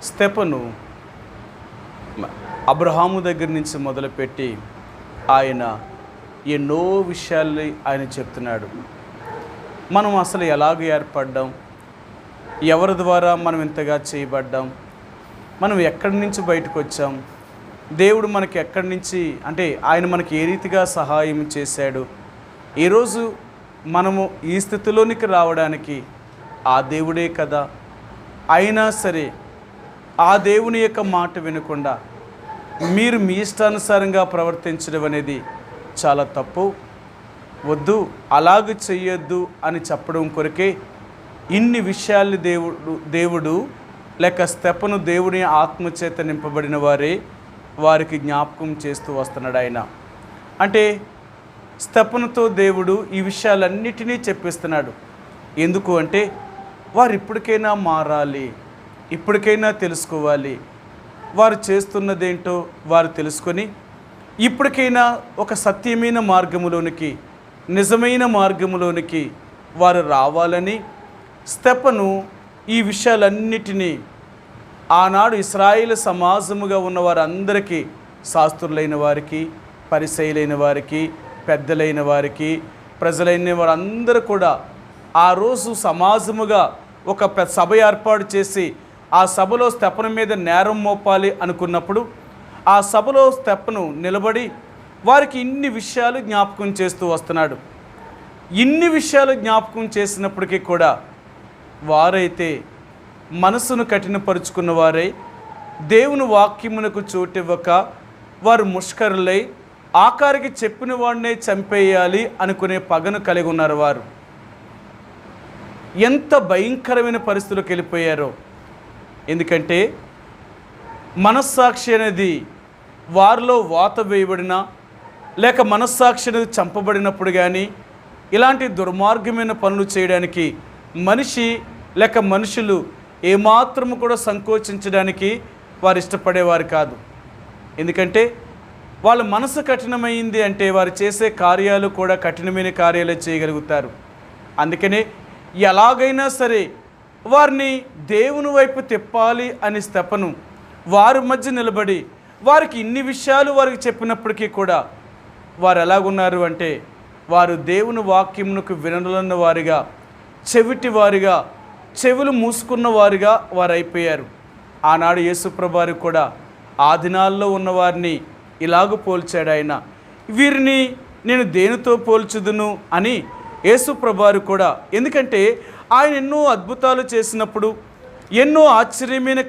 స్తెఫను అబ్రహాము దగ్గర నుంచి మొదలుపెట్టి ఆయన ఎన్నో విషయాల్ని ఆయన చెప్తున్నాడు. మనం అసలు ఎలాగ ఏర్పడ్డాం, ఎవరి ద్వారా మనం ఇంతగా చేయబడ్డాం, మనం ఎక్కడి నుంచి బయటకు వచ్చాం, దేవుడు మనకి ఎక్కడి నుంచి అంటే ఆయన మనకి ఏ రీతిగా సహాయం చేశాడు, ఈరోజు మనము ఈ స్థితిలోనికి రావడానికి ఆ దేవుడే కదా. అయినా సరే ఆ దేవుని యొక్క మాట వినకుండా మీరు మీ ఇష్టానుసారంగా ప్రవర్తించడం అనేది చాలా తప్పు, వద్దు అలాగ చెయ్యొద్దు అని చెప్పడం కొరకే ఇన్ని విషయాల్ని దేవుడు లేక స్తెఫను దేవుని ఆత్మచేత నింపబడిన వారికి జ్ఞాపకం చేస్తూ వస్తున్నాడు ఆయన. అంటే స్తెఫనుతో దేవుడు ఈ విషయాలన్నిటినీ చెప్పిస్తున్నాడు. ఎందుకు అంటే వారు ఇప్పటికైనా మారాలి, ఇప్పటికైనా తెలుసుకోవాలి, వారు చేస్తున్నదేంటో వారు తెలుసుకొని ఇప్పటికైనా ఒక సత్యమైన మార్గములోనికి, నిజమైన మార్గములోనికి వారు రావాలని స్తెఫను ఈ విషయాలన్నిటినీ ఆనాడు ఇశ్రాయేలు సమాజముగా ఉన్న వారందరికీ, శాస్త్రులైన వారికి, పరిసయ్యులైన వారికి, పెద్దలైన వారికి, ప్రజలైన వారందరూ కూడా ఆ రోజు సమాజముగా ఒక సభ ఏర్పాటు చేసి ఆ సభలో స్తెఫను మీద నేరం మోపాలి అనుకున్నప్పుడు ఆ సభలో స్తెఫను నిలబడి వారికి ఇన్ని విషయాలు జ్ఞాపకం చేస్తూ వస్తున్నాడు. ఇన్ని విషయాలు జ్ఞాపకం చేసినప్పటికీ కూడా వారైతే మనసును కఠినపరుచుకున్న వారై దేవుని వాక్యమునకు చోటివ్వక వారు ముష్కరులై ఆఖరికి చెప్పిన వాడినే చంపేయాలి అనుకునే పగను కలిగి ఉన్నారు. వారు ఎంత భయంకరమైన పరిస్థితులకు వెళ్ళిపోయారో. ఎందుకంటే మనస్సాక్షి అనేది వారిలో వాత వేయబడిన లేక మనస్సాక్షి అనేది చంపబడినప్పుడు కానీ ఇలాంటి దుర్మార్గమైన పనులు చేయడానికి మనిషి లేక మనుషులు ఏమాత్రము కూడా సంకోచించడానికి వారు ఇష్టపడేవారు కాదు. ఎందుకంటే వాళ్ళ మనసు కఠినమైంది అంటే వారు చేసే కార్యాలు కూడా కఠినమైన కార్యాలే చేయగలుగుతారు. అందుకనే ఎలాగైనా సరే వారిని దేవుని వైపు తిప్పాలి అని స్తెఫను వారి మధ్య నిలబడి వారికి ఇన్ని విషయాలు వారికి చెప్పినప్పటికీ కూడా వారు ఎలాగున్నారు అంటే వారు దేవుని వాక్యమునకు విననున్న వారిగా, చెవిటి వారిగా, చెవులు మూసుకున్న వారిగా వారు అయిపోయారు. ఆనాడు యేసుప్రభువారు కూడా ఆ దినాల్లో ఉన్నవారిని ఇలాగ పోల్చాడు ఆయన. వీరిని నేను దేనితో పోల్చుదును అని యేసుప్రభువారు కూడా, ఎందుకంటే ఆయన ఎన్నో అద్భుతాలు చేసినప్పుడు, ఎన్నో ఆశ్చర్యమైన